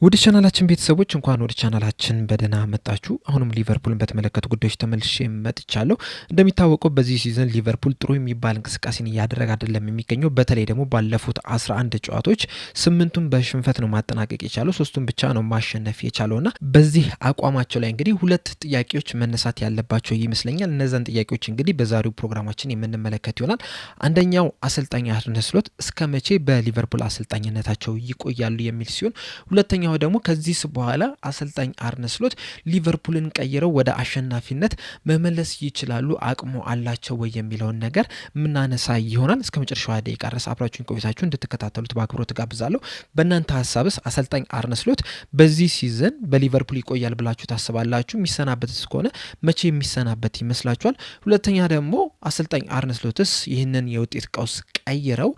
ወደ ቻናላችን ቤተሰቦች እንኳን ወደ ቻናላችን በደህና መጣችሁ። አሁንም ሊቨርፑልን በተመለከቱ ጉዳዮች ተመልሼ መጥቻለሁ። እንደሚታወቀው በዚህ ሲዝን ሊቨርፑል ጥሩ የሚባል እንቅስቃሴን እያደረገ አይደለም የሚገኘው። በተለይ ደግሞ ባለፉት 11 ጨዋታዎች 8ቱን በሽንፈት ነው ማጠናቀቅ የቻለው፣ 3ቱን ብቻ ነው ማሸነፍ የቻለውና በዚህ አቋማቸው ላይ እንግዲህ ሁለት ጥያቄዎች መነሳት ያለባቸው ይመስለኛል። እነዛን ጥያቄዎች እንግዲህ በዛሬው ፕሮግራማችን የምንመለከት ይሆናል። አንደኛው አሰልጣኝ አርነ ስሎት እስከ መቼ በሊቨርፑል አሰልጣኝነታቸው ይቆያሉ የሚል ሲሆን፣ ሁለተኛው ደግሞ ከዚህ በኋላ አሰልጣኝ አርነ ስሎት ሊቨርፑልን ቀይረው ወደ አሸናፊነት መመለስ ይችላሉ፣ አቅሙ አላቸው ወይ የሚለውን ነገር ምናነሳ ይሆናል። እስከ መጨረሻው ደቂቃ ድረስ አብራችሁን ቆይታችሁ እንድትከታተሉት በአክብሮት ጋብዛለሁ። በእናንተ ሀሳብስ አሰልጣኝ አርነ ስሎት በዚህ ሲዝን በሊቨርፑል ይቆያል ብላችሁ ታስባላችሁ? የሚሰናበትስ ከሆነ መቼ የሚሰናበት ይመስላችኋል? ሁለተኛ ደግሞ አሰልጣኝ አርነ ስሎትስ ይህንን የውጤት ቀውስ ቀይረው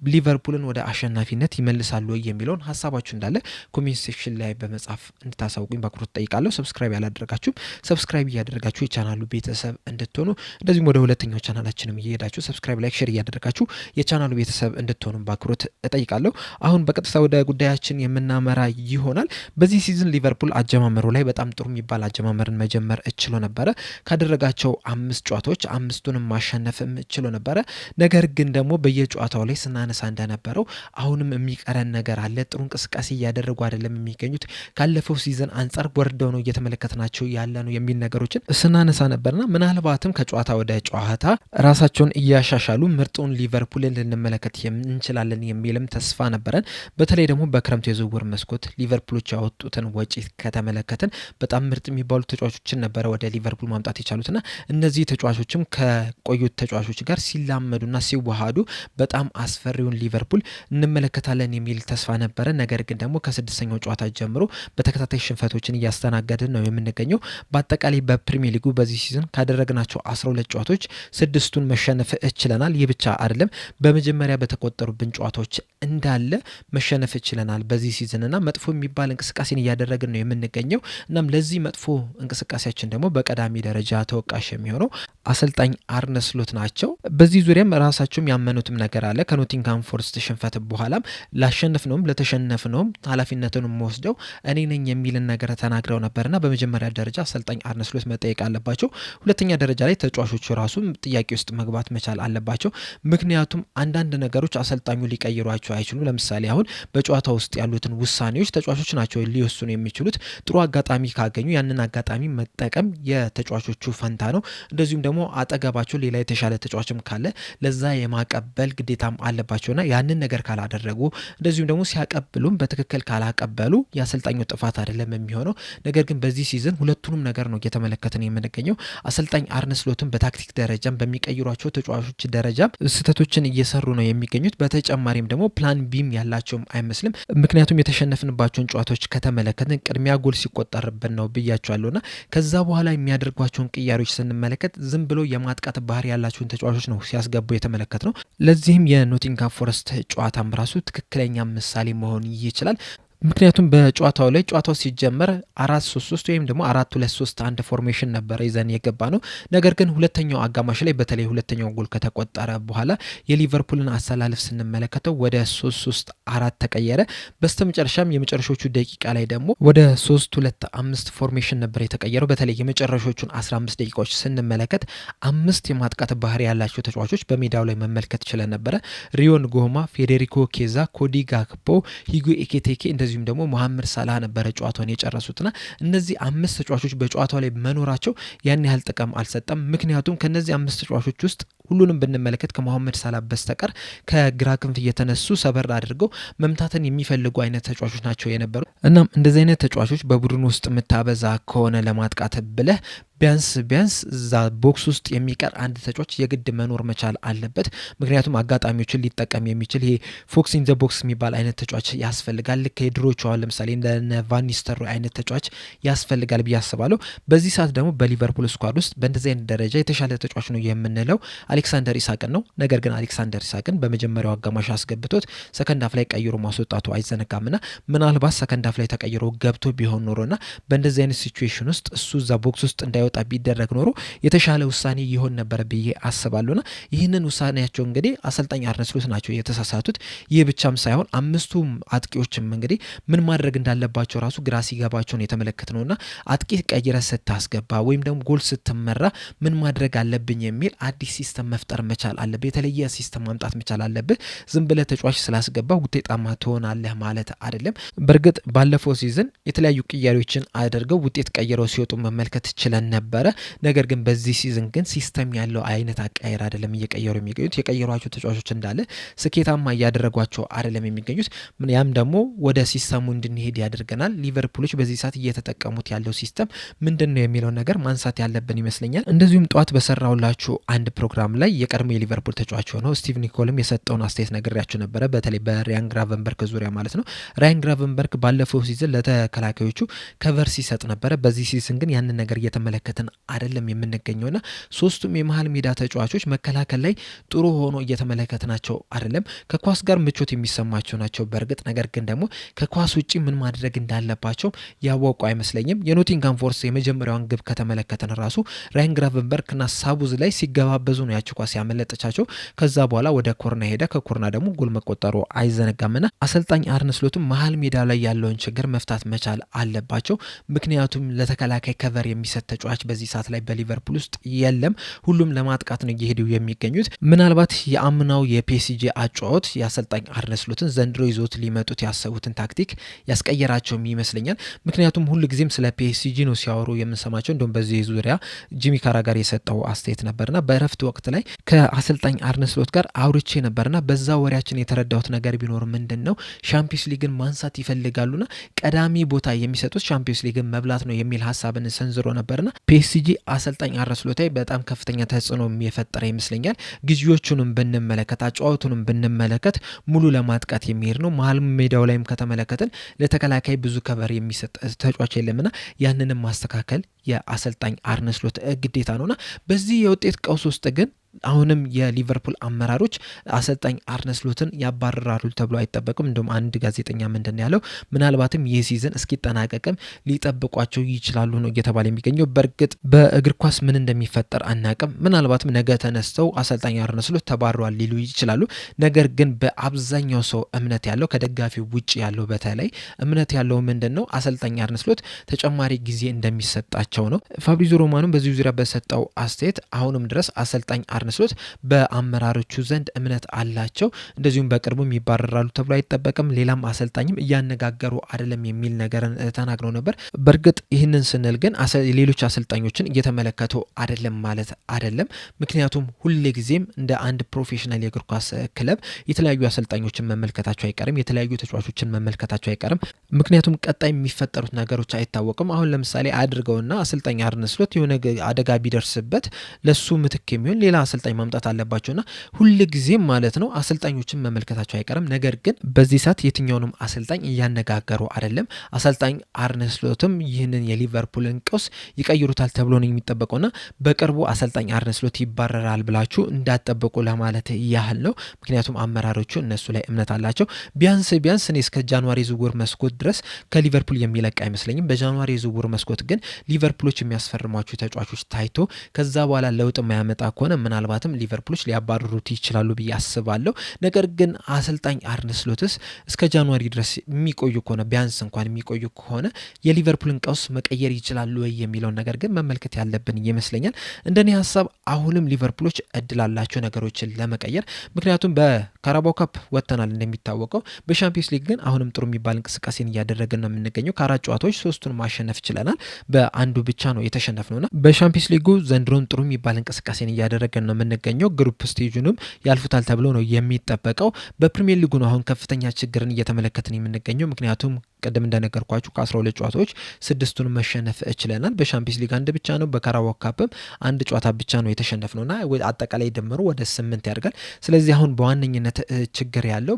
ሊቨርፑልን ወደ አሸናፊነት ይመልሳሉ ወይ የሚለውን ሀሳባችሁ እንዳለ ኮሜንት ሴክሽን ላይ በመጻፍ እንድታሳውቁኝ በአክብሮት ጠይቃለሁ። ሰብስክራይብ ያላደረጋችሁም ሰብስክራይብ እያደረጋችሁ የቻናሉ ቤተሰብ እንድትሆኑ፣ እንደዚሁም ወደ ሁለተኛው ቻናላችንም እየሄዳችሁ ሰብስክራይብ፣ ላይክ፣ ሼር እያደረጋችሁ የቻናሉ ቤተሰብ እንድትሆኑ በአክብሮት እጠይቃለሁ። አሁን በቀጥታ ወደ ጉዳያችን የምናመራ ይሆናል። በዚህ ሲዝን ሊቨርፑል አጀማመሩ ላይ በጣም ጥሩ የሚባል አጀማመርን መጀመር እችሎ ነበረ። ካደረጋቸው 5 ጨዋታዎች 5ቱንም ማሸነፍም እችሎ ነበረ። ነገር ግን ደግሞ በየጨዋታው ላይ ስናነሳ እንደነበረው አሁንም የሚቀረን ነገር አለ። ጥሩ እንቅስቃሴ እያደረጉ አይደለም የሚገኙት። ካለፈው ሲዝን አንጻር ወርደው ነው እየተመለከትናቸው ያለ ነው የሚል ነገሮችን ስናነሳ ነበርና ምናልባትም ከጨዋታ ወደ ጨዋታ ራሳቸውን እያሻሻሉ ምርጡን ሊቨርፑልን ልንመለከት እንችላለን የሚልም ተስፋ ነበረን። በተለይ ደግሞ በክረምቱ የዝውውር መስኮት ሊቨርፑሎች ያወጡትን ወጪ ከተመለከትን በጣም ምርጥ የሚባሉ ተጫዋቾችን ነበረ ወደ ሊቨርፑል ማምጣት የቻሉትና እነዚህ ተጫዋቾችም ከቆዩት ተጫዋቾች ጋር ሲላመዱና ሲዋሃዱ በጣም አስፈሪውን ሊቨርፑል እንመለከታለን የሚል ተስፋ ነበረ። ነገር ግን ደግሞ ከስድስተኛው ጨዋታ ጀምሮ በተከታታይ ሽንፈቶችን እያስተናገድን ነው የምንገኘው። በአጠቃላይ በፕሪሚየር ሊጉ በዚህ ሲዝን ካደረግናቸው 12 ጨዋታዎች 6ቱን መሸነፍ እችለናል። ይህ ብቻ አይደለም፣ በመጀመሪያ በተቆጠሩብን ጨዋታዎች እንዳለ መሸነፍ እችለናል በዚህ ሲዝንና መጥፎ የሚባል እንቅስቃሴን እያደረግን ነው የምንገኘው። እናም ለዚህ መጥፎ እንቅስቃሴያችን ደግሞ በቀዳሚ ደረጃ ተወቃሽ የሚሆነው አሰልጣኝ አርነ ስሎት ናቸው። በዚህ ዙሪያም ራሳቸውም ያመኑትም ነገር አለ። ከኖቲንግሃም ፎረስት ሽንፈት በኋላም ላሸነፍነውም ለተሸነፍነውም ኃላፊነቱን ወስደው እኔ ነኝ የሚልን ነገር ተናግረው ነበርና በመጀመሪያ ደረጃ አሰልጣኝ አርነ ስሎት መጠየቅ አለባቸው። ሁለተኛ ደረጃ ላይ ተጫዋቾቹ ራሱ ጥያቄ ውስጥ መግባት መቻል አለባቸው። ምክንያቱም አንዳንድ ነገሮች አሰልጣኙ ሊቀይሯቸው አይችሉም። ለምሳሌ አሁን በጨዋታ ውስጥ ያሉትን ውሳኔዎች ተጫዋቾች ናቸው ሊወስኑ የሚችሉት። ጥሩ አጋጣሚ ካገኙ ያንን አጋጣሚ መጠቀም የተጫዋቾቹ ፈንታ ነው። እንደዚሁም ደግሞ አጠገባቸው ሌላ የተሻለ ተጫዋችም ካለ ለዛ የማቀበል ግዴታም አለባቸውና ያንን ነገር ካላደረጉ እንደዚሁም ደግሞ ሲያቀብሉም በትክክል ካላቀበሉ የአሰልጣኙ ጥፋት አይደለም የሚሆነው። ነገር ግን በዚህ ሲዝን ሁለቱንም ነገር ነው እየተመለከትን የምንገኘው። አሰልጣኝ አርነ ስሎትም በታክቲክ ደረጃም በሚቀይሯቸው ተጫዋቾች ደረጃም ስህተቶችን እየሰሩ ነው የሚገኙት። በተጨማሪም ደግሞ ፕላን ቢም ያላቸውም አይመስልም። ምክንያቱም የተሸነፍንባቸውን ጨዋታዎች ከተመለከትን ቅድሚያ ጎል ሲቆጠርብን ነው ብያቸዋለሁና ከዛ በኋላ የሚያደርጓቸውን ቅያሬዎች ስንመለከት ዝም ብሎ የማጥቃት ባህሪ ያላቸውን ተጫዋቾች ነው ሲያስገቡ የተመለከት ነው። ለዚህም የኖቲንግሃም ፎረስት ጨዋታም ራሱ ትክክለኛ ምሳሌ መሆን ይችላል። ምክንያቱም በጨዋታው ላይ ጨዋታው ሲጀመር 4-3-3 ወይም ደግሞ 4-2-3-1 ፎርሜሽን ነበረ ይዘን የገባ ነው። ነገር ግን ሁለተኛው አጋማሽ ላይ በተለይ ሁለተኛው ጎል ከተቆጠረ በኋላ የሊቨርፑልን አሰላለፍ ስንመለከተው ወደ 3-3-4 ተቀየረ። በስተመጨረሻም የመጨረሻዎቹ ደቂቃ ላይ ደግሞ ወደ 3-2-5 ፎርሜሽን ነበር የተቀየረው። በተለይ የመጨረሻዎቹን 15 ደቂቃዎች ስንመለከት 5 የማጥቃት ባህሪ ያላቸው ተጫዋቾች በሜዳው ላይ መመልከት ችለን ነበረ። ሪዮን ጎማ፣ ፌዴሪኮ ኬዛ፣ ኮዲ ጋክፖ፣ ሂጉ ኤኬቴኬ እንደዚሁም ደግሞ መሐመድ ሳላህ ነበረ ጨዋታውን የጨረሱትና እነዚህ 5 ተጫዋቾች በጨዋታው ላይ መኖራቸው ያን ያህል ጥቅም አልሰጠም። ምክንያቱም ከነዚህ 5 ተጫዋቾች ውስጥ ሁሉንም ብንመለከት ከመሐመድ ሳላህ በስተቀር ከግራ ክንፍ እየተነሱ ሰበር አድርገው መምታትን የሚፈልጉ አይነት ተጫዋቾች ናቸው የነበሩ። እናም እንደዚህ አይነት ተጫዋቾች በቡድን ውስጥ የምታበዛ ከሆነ ለማጥቃት ብለህ ቢያንስ እዛ ቦክስ ውስጥ የሚቀር አንድ ተጫዋች የግድ መኖር መቻል አለበት። ምክንያቱም አጋጣሚዎችን ሊጠቀም የሚችል ይሄ ፎክስ ኢን ዘ ቦክስ የሚባል አይነት ተጫዋች ያስፈልጋል። ልክ የድሮቹ አሁን ለምሳሌ እንደ ቫን ኒስተልሮይ አይነት ተጫዋች ያስፈልጋል ብዬ አስባለሁ። በዚህ ሰዓት ደግሞ በሊቨርፑል ስኳድ ውስጥ በእንደዚህ አይነት ደረጃ የተሻለ ተጫዋች ነው የምንለው አሌክሳንደር ኢሳቅን ነው። ነገር ግን አሌክሳንደር ኢሳቅን በመጀመሪያው አጋማሽ አስገብቶት ሰከንድ ሀፍ ላይ ቀይሮ ማስወጣቱ አይዘነጋምና ምናልባት ሰከንድ ሀፍ ላይ ተቀይሮ ገብቶ ቢሆን ኖሮና በእንደዚህ አይነት ሲቹዌሽን ውስጥ እሱ እዛ ቦክስ ውስጥ እንዳይወጣ ቢደረግ ኖሮ የተሻለ ውሳኔ ይሆን ነበር ብዬ አስባለሁና ይህንን ውሳኔያቸው እንግዲህ አሰልጣኝ አርነ ስሎት ናቸው የተሳሳቱት። ይህ ብቻም ሳይሆን አምስቱም አጥቂዎችም እንግዲህ ምን ማድረግ እንዳለባቸው ራሱ ግራ ሲገባቸው ነው የተመለከትነውና አጥቂ ቀይረ ስታስገባ ወይም ደግሞ ጎል ስትመራ ምን ማድረግ አለብኝ የሚል አዲስ ሲስተም መፍጠር መቻል አለብህ። የተለየ ሲስተም ማምጣት መቻል አለብህ። ዝም ብለህ ተጫዋች ስላስገባ ውጤታማ ትሆናለህ ማለት አይደለም። በእርግጥ ባለፈው ሲዝን የተለያዩ ቅያሬዎችን አድርገው ውጤት ቀይረው ሲወጡ መመልከት ችለን ነበረ። ነገር ግን በዚህ ሲዝን ግን ሲስተም ያለው አይነት አቀያየር አይደለም እየቀየሩ የሚገኙት። የቀየሯቸው ተጫዋቾች እንዳለ ስኬታማ እያደረጓቸው አይደለም የሚገኙት። ያም ደግሞ ወደ ሲስተሙ እንድንሄድ ያደርገናል። ሊቨርፑሎች በዚህ ሰዓት እየተጠቀሙት ያለው ሲስተም ምንድን ነው የሚለው ነገር ማንሳት ያለብን ይመስለኛል። እንደዚሁም ጠዋት በሰራውላችሁ አንድ ፕሮግራም ላይ የቀድሞ የሊቨርፑል ተጫዋች ሆነው ስቲቭ ኒኮልም የሰጠውን አስተያየት ነግሬያችሁ ነበረ። በተለይ በራያን ግራቨንበርክ ዙሪያ ማለት ነው። ራያን ግራቨንበርክ ባለፈው ሲዝን ለተከላካዮቹ ከቨር ሲሰጥ ነበረ። በዚህ ሲዝን ግን ያንን ነገር እየተመለከትን አይደለም የምንገኘውና ሶስቱም የመሀል ሜዳ ተጫዋቾች መከላከል ላይ ጥሩ ሆኖ እየተመለከትናቸው አይደለም። ከኳስ ጋር ምቾት የሚሰማቸው ናቸው በእርግጥ። ነገር ግን ደግሞ ከኳስ ውጪ ምን ማድረግ እንዳለባቸው ያወቁ አይመስለኝም። የኖቲንጋም ፎረስት የመጀመሪያውን ግብ ከተመለከተን ራሱ ራያን ግራቨንበርክና ሳቡዝ ላይ ሲገባበዙ ነው ያቺ ኳስ ያመለጠቻቸው። ከዛ በኋላ ወደ ኮርና ሄደ። ከኮርና ደግሞ ጎል መቆጠሩ አይዘነጋምና አሰልጣኝ አርነ ስሎትም መሀል ሜዳ ላይ ያለውን ችግር መፍታት መቻል አለባቸው። ምክንያቱም ለተከላካይ ከቨር የሚሰጥ ተጫዋች በዚህ ሰዓት ላይ በሊቨርፑል ውስጥ የለም። ሁሉም ለማጥቃት ነው እየሄዱ የሚገኙት። ምናልባት የአምናው የፒኤስጂ አጫዋት የአሰልጣኝ አርነ ስሎትን ዘንድሮ ይዞት ሊመጡት ያሰቡትን ታክቲክ ያስቀየራቸውም ይመስለኛል። ምክንያቱም ሁሉ ጊዜም ስለ ፒኤስጂ ነው ሲያወሩ የምንሰማቸው። እንደውም በዚህ ዙሪያ ጂሚ ካራጋር የሰጠው አስተያየት ነበርና በእረፍት ወቅት ላይ ከአሰልጣኝ አርነ ስሎት ጋር አውርቼ ነበርና በዛ ወሬያችን የተረዳሁት ነገር ቢኖር ምንድን ነው ሻምፒዮንስ ሊግን ማንሳት ይፈልጋሉና ቀዳሚ ቦታ የሚሰጡት ሻምፒዮንስ ሊግን መብላት ነው የሚል ሀሳብን ሰንዝሮ ነበርና ፒኤስጂ አሰልጣኝ አርነ ስሎት በጣም ከፍተኛ ተጽዕኖ የፈጠረ ይመስለኛል። ጊዜዎቹንም ብንመለከት አጫዋቱንም ብንመለከት ሙሉ ለማጥቃት የሚሄድ ነው። መሀል ሜዳው ላይም ከተመለከትን ለተከላካይ ብዙ ከቨር የሚሰጥ ተጫዋች የለምና ያንንም ማስተካከል የአሰልጣኝ አርነ ስሎት ግዴታ ነውና በዚህ የውጤት ቀውስ ውስጥ ግን አሁንም የሊቨርፑል አመራሮች አሰልጣኝ አርነ ስሎትን ያባረራሉ ተብሎ አይጠበቅም። እንደውም አንድ ጋዜጠኛ ምንድን ያለው ምናልባትም ይህ ሲዝን እስኪጠናቀቅም ሊጠብቋቸው ይችላሉ ነው እየተባለ የሚገኘው። በእርግጥ በእግር ኳስ ምን እንደሚፈጠር አናቅም። ምናልባትም ነገ ተነስተው አሰልጣኝ አርነ ስሎት ተባረዋል ሊሉ ይችላሉ። ነገር ግን በአብዛኛው ሰው እምነት ያለው ከደጋፊው ውጭ ያለው በተለይ እምነት ያለው ምንድን ነው አሰልጣኝ አርነ ስሎት ተጨማሪ ጊዜ እንደሚሰጣቸው ነው። ፋብሪዞ ሮማኖም በዚህ ዙሪያ በሰጠው አስተያየት አሁንም ድረስ አሰልጣኝ አርነ ስሎት በአመራሮቹ ዘንድ እምነት አላቸው። እንደዚሁም በቅርቡም ይባረራሉ ተብሎ አይጠበቅም። ሌላም አሰልጣኝም እያነጋገሩ አይደለም የሚል ነገርን ተናግረው ነበር። በእርግጥ ይህንን ስንል ግን ሌሎች አሰልጣኞችን እየተመለከቱ አይደለም ማለት አይደለም። ምክንያቱም ሁሌ ጊዜም እንደ አንድ ፕሮፌሽናል የእግር ኳስ ክለብ የተለያዩ አሰልጣኞችን መመልከታቸው አይቀርም፣ የተለያዩ ተጫዋቾችን መመልከታቸው አይቀርም። ምክንያቱም ቀጣይ የሚፈጠሩት ነገሮች አይታወቅም። አሁን ለምሳሌ አድርገውና አሰልጣኝ አርነ ስሎት የሆነ አደጋ ቢደርስበት ለሱ ምትክ የሚሆን ሌላ አሰልጣኝ ማምጣት አለባቸውና ሁል ጊዜም ማለት ነው አሰልጣኞችን መመልከታቸው አይቀርም። ነገር ግን በዚህ ሰዓት የትኛውንም አሰልጣኝ እያነጋገሩ አይደለም። አሰልጣኝ አርነ ስሎትም ይህንን የሊቨርፑልን ቀውስ ይቀይሩታል ተብሎ ነው የሚጠበቀውና በቅርቡ አሰልጣኝ አርነ ስሎት ይባረራል ብላችሁ እንዳትጠብቁ ለማለት ያህል ነው። ምክንያቱም አመራሮቹ እነሱ ላይ እምነት አላቸው። ቢያንስ እኔ እስከ ጃንዋሪ ዝውውር መስኮት ድረስ ከሊቨርፑል የሚለቅ አይመስለኝም። በጃንዋሪ ዝውውር መስኮት ግን ሊቨርፑሎች የሚያስፈርሟቸው ተጫዋቾች ታይቶ ከዛ በኋላ ለውጥ የማያመጣ ከሆነ ምናልባትም ሊቨርፑሎች ሊያባርሩት ይችላሉ ብዬ አስባለሁ። ነገር ግን አሰልጣኝ አርነ ስሎትስ እስከ ጃንዋሪ ድረስ የሚቆዩ ከሆነ ቢያንስ እንኳን የሚቆዩ ከሆነ የሊቨርፑልን ቀውስ መቀየር ይችላሉ ወይ የሚለውን ነገር ግን መመልከት ያለብን ይመስለኛል። እንደኔ ሀሳብ አሁንም ሊቨርፑሎች እድል አላቸው ነገሮችን ለመቀየር። ምክንያቱም በካራባው ካፕ ወጥተናል እንደሚታወቀው። በሻምፒዮንስ ሊግ ግን አሁንም ጥሩ የሚባል እንቅስቃሴን እያደረግን ነው የምንገኘው። ከአራት ጨዋታዎች 3ቱን ማሸነፍ ችለናል። በአንዱ ብቻ ነው የተሸነፍነውና በሻምፒዮንስ ሊጉ ዘንድሮን ጥሩ የሚባል እንቅስቃሴን እያደረግን ነው የምንገኘው። ግሩፕ ስቴጁንም ያልፉታል ተብሎ ነው የሚጠበቀው። በፕሪሚየር ሊጉ ነው አሁን ከፍተኛ ችግርን እየተመለከትን የምንገኘው። ምክንያቱም ቅድም እንደነገርኳችሁ ከ12 ጨዋታዎች 6ቱን መሸነፍ ችለናል። በሻምፒዮንስ ሊግ አንድ ብቻ ነው፣ በካራባው ካፕም አንድ ጨዋታ ብቻ ነው የተሸነፍነውና አጠቃላይ ድምሩ ወደ 8 ያደርጋል። ስለዚህ አሁን በዋነኝነት ችግር ያለው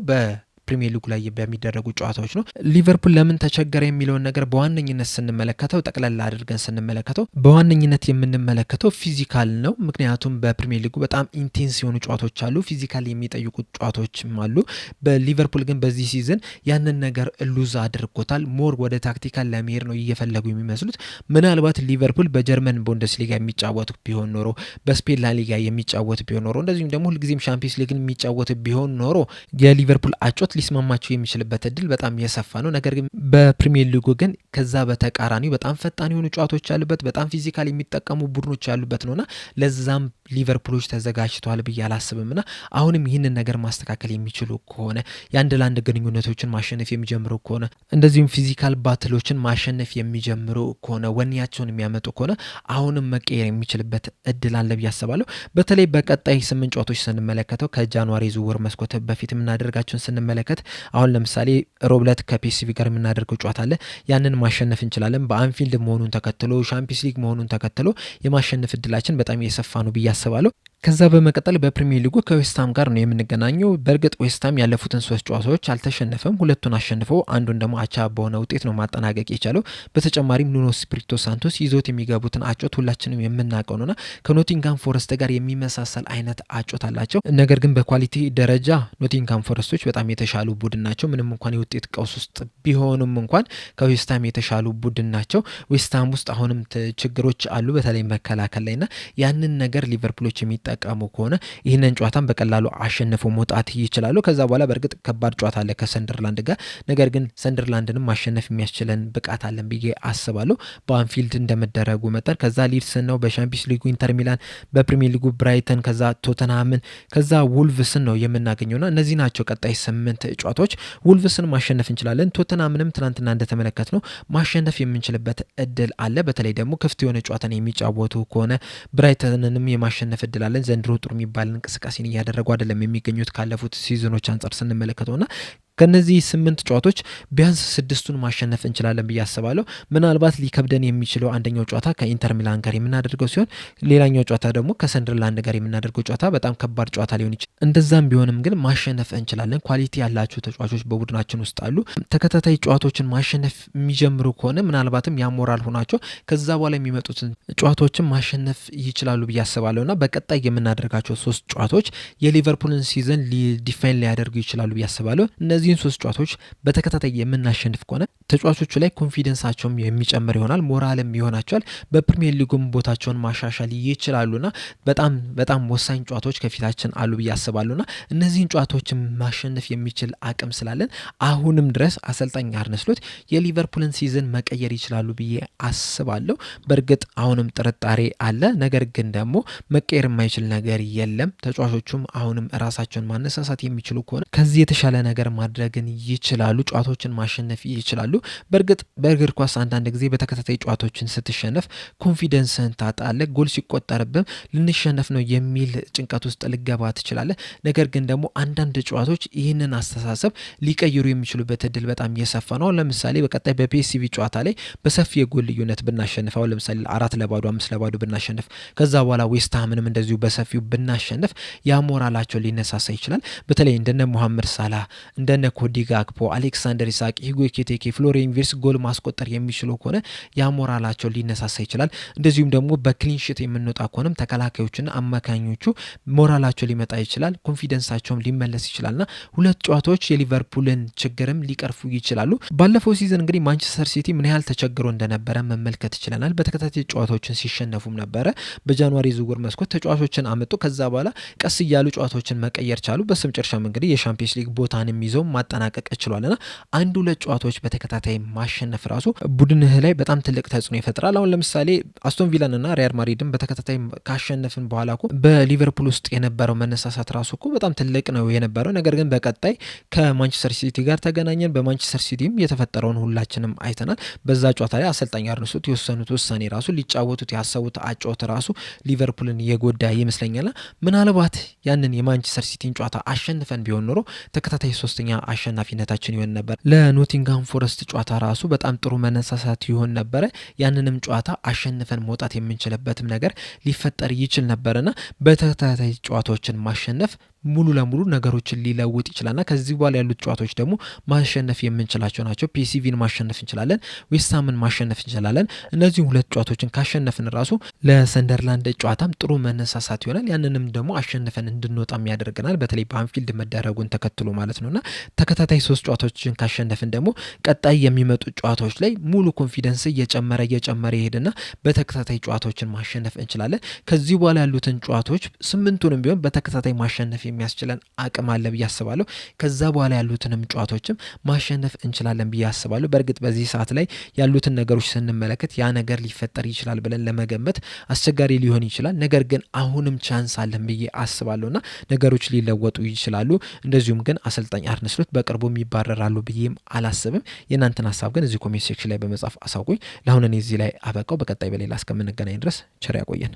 ፕሪሚየር ሊጉ ላይ በሚደረጉ ጨዋታዎች ነው። ሊቨርፑል ለምን ተቸገረ የሚለውን ነገር በዋነኝነት ስንመለከተው ጠቅለል አድርገን ስንመለከተው በዋነኝነት የምንመለከተው ፊዚካል ነው። ምክንያቱም በፕሪሚየር ሊጉ በጣም ኢንቴንስ የሆኑ ጨዋታዎች አሉ፣ ፊዚካል የሚጠይቁ ጨዋታዎችም አሉ። በሊቨርፑል ግን በዚህ ሲዝን ያንን ነገር ሉዝ አድርጎታል። ሞር ወደ ታክቲካል ለመሄድ ነው እየፈለጉ የሚመስሉት። ምናልባት ሊቨርፑል በጀርመን ቡንደስሊጋ የሚጫወት ቢሆን ኖሮ፣ በስፔን ላሊጋ የሚጫወት ቢሆን ኖሮ፣ እንደዚሁም ደግሞ ሁልጊዜም ሻምፒዮንስ ሊግን የሚጫወት ቢሆን ኖሮ የሊቨርፑል አጮት ሊስማማቸው የሚችልበት እድል በጣም የሰፋ ነው። ነገር ግን በፕሪሚየር ሊጉ ግን ከዛ በተቃራኒው በጣም ፈጣን የሆኑ ጨዋታዎች ያሉበት፣ በጣም ፊዚካል የሚጠቀሙ ቡድኖች ያሉበት ነውና ለዛም ሊቨርፑሎች ተዘጋጅተዋል ብዬ አላስብምና አሁንም ይህንን ነገር ማስተካከል የሚችሉ ከሆነ የአንድ ለአንድ ግንኙነቶችን ማሸነፍ የሚጀምሩ ከሆነ እንደዚሁም ፊዚካል ባትሎችን ማሸነፍ የሚጀምሩ ከሆነ ወኔያቸውን የሚያመጡ ከሆነ አሁንም መቀየር የሚችልበት እድል አለ ብዬ አስባለሁ። በተለይ በቀጣይ 8 ጨዋታዎች ስንመለከተው ከጃንዋሪ ዝውውር መስኮት በፊት የምናደርጋቸውን ስንመለከት አሁን ለምሳሌ ሮብለት ከፒኤስቪ ጋር የምናደርገው ጨዋታ አለ። ያንን ማሸነፍ እንችላለን። በአንፊልድ መሆኑን ተከትሎ ሻምፒዮንስ ሊግ መሆኑን ተከትሎ የማሸነፍ እድላችን በጣም የሰፋ ነው ብዬ አስባለሁ። ከዛ በመቀጠል በፕሪሚየር ሊጉ ከዌስትሃም ጋር ነው የምንገናኘው። በእርግጥ ዌስትሃም ያለፉትን 3 ጨዋታዎች አልተሸነፈም፣ 2ቱን አሸንፎ አንዱን ደግሞ አቻ በሆነ ውጤት ነው ማጠናቀቅ የቻለው። በተጨማሪም ኑኖ ስፒሪቶ ሳንቶስ ይዞት የሚገቡትን አጮት ሁላችንም የምናውቀው ነውና ከኖቲንጋም ፎረስት ጋር የሚመሳሰል አይነት አጮት አላቸው። ነገር ግን በኳሊቲ ደረጃ ኖቲንጋም ፎረስቶች በጣም የተሻሉ ቡድን ናቸው። ምንም እንኳን የውጤት ቀውስ ውስጥ ቢሆኑም እንኳን ከዌስትሃም የተሻሉ ቡድን ናቸው። ዌስትሃም ውስጥ አሁንም ችግሮች አሉ፣ በተለይ መከላከል ላይና ያንን ነገር ሊቨርፑሎች የሚጠቀሙ ከሆነ ይህንን ጨዋታን በቀላሉ አሸንፈው መውጣት ይችላሉ። ከዛ በኋላ በእርግጥ ከባድ ጨዋታ አለ ከሰንደርላንድ ጋር። ነገር ግን ሰንደርላንድንም ማሸነፍ የሚያስችለን ብቃት አለን ብዬ አስባለሁ በአንፊልድ እንደመደረጉ መጠን። ከዛ ሊድስን ነው በሻምፒዮንስ ሊጉ ኢንተር ሚላን፣ በፕሪሚየር ሊጉ ብራይተን፣ ከዛ ቶተንሃምን፣ ከዛ ውልቭስን ነው የምናገኘውና እነዚህ ናቸው ቀጣይ 8 ጨዋታዎች። ውልቭስን ማሸነፍ እንችላለን። ቶተንሃምንም ትናንትና እንደተመለከት ነው ማሸነፍ የምንችልበት እድል አለ። በተለይ ደግሞ ክፍት የሆነ ጨዋታን የሚጫወቱ ከሆነ ብራይተንንም የማሸነፍ እድል አለን። ዘንድሮ ጥሩ የሚባል እንቅስቃሴን እያደረጉ አይደለም የሚገኙት ካለፉት ሲዝኖች አንጻር ስንመለከተውና ከነዚህ 8 ጨዋታዎች ቢያንስ 6ቱን ማሸነፍ እንችላለን ብዬ አስባለሁ። ምናልባት ሊከብደን የሚችለው አንደኛው ጨዋታ ከኢንተር ሚላን ጋር የምናደርገው ሲሆን ሌላኛው ጨዋታ ደግሞ ከሰንደርላንድ ጋር የምናደርገው ጨዋታ በጣም ከባድ ጨዋታ ሊሆን ይችላል። እንደዛም ቢሆንም ግን ማሸነፍ እንችላለን። ኳሊቲ ያላቸው ተጫዋቾች በቡድናችን ውስጥ አሉ። ተከታታይ ጨዋታዎችን ማሸነፍ የሚጀምሩ ከሆነ ምናልባትም ያሞራል ሆናቸው ከዛ በኋላ የሚመጡትን ጨዋታዎችን ማሸነፍ ይችላሉ ብዬ አስባለሁና በቀጣይ የምናደርጋቸው 3 ጨዋታዎች የሊቨርፑልን ሲዝን ዲፋይን ሊያደርጉ ይችላሉ ብዬ አስባለሁ። እነዚህን 3 ጨዋታዎች በተከታታይ የምናሸንፍ ከሆነ ተጫዋቾቹ ላይ ኮንፊደንሳቸውም የሚጨምር ይሆናል፣ ሞራልም ይሆናቸዋል። በፕሪሚየር ሊጉም ቦታቸውን ማሻሻል ይችላሉና በጣም ወሳኝ ጨዋታዎች ከፊታችን አሉ ብዬ አስባለሁና እነዚህን ጨዋታዎችን ማሸነፍ የሚችል አቅም ስላለን አሁንም ድረስ አሰልጣኝ አርነ ስሎት የሊቨርፑልን ሲዝን መቀየር ይችላሉ ብዬ አስባለሁ። በእርግጥ አሁንም ጥርጣሬ አለ፣ ነገር ግን ደግሞ መቀየር የማይችል ነገር የለም። ተጫዋቾቹም አሁንም ራሳቸውን ማነሳሳት የሚችሉ ከሆነ ከዚህ የተሻለ ነገር ማድረግን ይችላሉ፣ ጨዋታዎችን ማሸነፍ ይችላሉ። በእርግጥ በእግር ኳስ አንዳንድ ጊዜ በተከታታይ ጨዋታዎችን ስትሸነፍ ኮንፊደንስን ታጣለህ። ጎል ሲቆጠርብም ልንሸነፍ ነው የሚል ጭንቀት ውስጥ ልገባ ትችላለህ። ነገር ግን ደግሞ አንዳንድ ጨዋታዎች ይህንን አስተሳሰብ ሊቀይሩ የሚችሉበት እድል በጣም የሰፋ ነው። ለምሳሌ በቀጣይ በፒኤስቪ ጨዋታ ላይ በሰፊ የጎል ልዩነት ብናሸንፍ፣ አሁን ለምሳሌ 4-0 5-0 ብናሸንፍ፣ ከዛ በኋላ ዌስትሃምንም እንደዚሁ በሰፊው ብናሸንፍ ያሞራላቸው ሊነሳሳ ይችላል። በተለይ እንደነ ሙሐመድ ሳላህ፣ እንደነ ኮዲ ጋክፖ፣ አሌክሳንደር ኢሳቅ፣ ሂጎ ኤኪቲኬ፣ ፍሎሪያን ቪርትዝ ጎል ማስቆጠር የሚችሉ ከሆነ ያሞራላቸው ሊነሳሳ ይችላል። እንደዚሁም ደግሞ በክሊንሺት የምንወጣ ከሆነም ተከላካዮችና አማካኞቹ ሞራላቸው ሊመጣ ይችላል፣ ኮንፊደንሳቸውም ሊመለስ ይችላልና 2 ጨዋታዎች የሊቨርፑልን ችግርም ሊቀርፉ ይችላሉ። ባለፈው ሲዝን እንግዲህ ማንቸስተር ሲቲ ምን ያህል ተቸግሮ እንደነበረ መመልከት ይችላል። በተከታታይ ጨዋታዎችን ሲሸነፉም ነበረ። በጃንዋሪ ዝውውር መስኮት ተጫዋቾችን አመጡ። ከዛ በኋላ ቀስ እያሉ ጨዋታዎችን መቀየር ቻሉ። በስመጨረሻም እንግዲህ የሻምፒዮንስ ሊግ ቦታንም ይዘው ማጠናቀቅ ችሏልና 1-2 ጨዋታዎች በተከታታይ ማሸነፍ ራሱ ቡድንህ ላይ በጣም ትልቅ ተጽዕኖ ይፈጥራል። አሁን ለምሳሌ አስቶን ቪላንና ሪያል ማድሪድን በተከታታይ ካሸነፍን በኋላ እኮ በሊቨርፑል ውስጥ የነበረው መነሳሳት ራሱ እኮ በጣም ትልቅ ነው የነበረው። ነገር ግን በቀጣይ ከማንቸስተር ሲቲ ጋር ተገናኘን። በማንቸስተር ሲቲም የተፈጠረውን ሁላችንም አይተናል። በዛ ጨዋታ ላይ አሰልጣኝ አርነ ስሎት የወሰኑት ውሳኔ ራሱ ሊጫወቱት ያሰቡት አጨዋወት ራሱ ሊቨርፑልን የጎዳ ይመስለኛልና ምናልባት ያንን የማንቸስተር ሲቲን ጨዋታ አሸንፈን ቢሆን ኖሮ ተከታታይ 3ኛ አሸናፊነታችን ይሆን ነበር። ለኖቲንጋም ፎረስት ጨዋታ ራሱ በጣም ጥሩ መነሳሳት ይሆን ነበረ። ያንንም ጨዋታ አሸንፈን መውጣት የምንችልበትም ነገር ሊፈጠር ይችል ነበርና በተከታታይ ጨዋታዎችን ማሸነፍ ሙሉ ለሙሉ ነገሮችን ሊለውጥ ይችላልና ከዚህ በኋላ ያሉት ጨዋታዎች ደግሞ ማሸነፍ የምንችላቸው ናቸው። ፒኤስቪን ማሸነፍ እንችላለን፣ ዌስትሃምን ማሸነፍ እንችላለን። እነዚህን ሁለት ጨዋታዎችን ካሸነፍን ራሱ ለሰንደርላንድ ጨዋታም ጥሩ መነሳሳት ይሆናል። ያንንም ደግሞ አሸንፈን እንድንወጣም ያደርገናል፣ በተለይ በአንፊልድ መደረጉን ተከትሎ ማለት ነውና ተከታታይ 3 ጨዋታዎችን ካሸነፍን ደግሞ ቀጣይ የሚመጡ ጨዋታዎች ላይ ሙሉ ኮንፊደንስ እየጨመረ ይሄድና በተከታታይ ጨዋታዎችን ማሸነፍ እንችላለን። ከዚህ በኋላ ያሉትን ጨዋታዎች 8ቱንም ቢሆን በተከታታይ ማሸነፍ የሚያስችለን አቅም አለ ብዬ አስባለሁ። ከዛ በኋላ ያሉትንም ጨዋታዎችም ማሸነፍ እንችላለን ብዬ አስባለሁ። በእርግጥ በዚህ ሰዓት ላይ ያሉትን ነገሮች ስንመለከት ያ ነገር ሊፈጠር ይችላል ብለን ለመገመት አስቸጋሪ ሊሆን ይችላል። ነገር ግን አሁንም ቻንስ አለን ብዬ አስባለሁና ነገሮች ሊለወጡ ይችላሉ። እንደዚሁም ግን አሰልጣኝ አርነ ስሎት በቅርቡ ይባረራሉ ብዬም አላስብም። የእናንተን ሀሳብ ግን እዚህ ኮሜንት ሴክሽን ላይ በመጻፍ አሳውቁኝ። ለአሁን እኔ እዚህ ላይ አበቃው። በቀጣይ በሌላ እስከምንገናኝ ድረስ ቸር ያቆየን።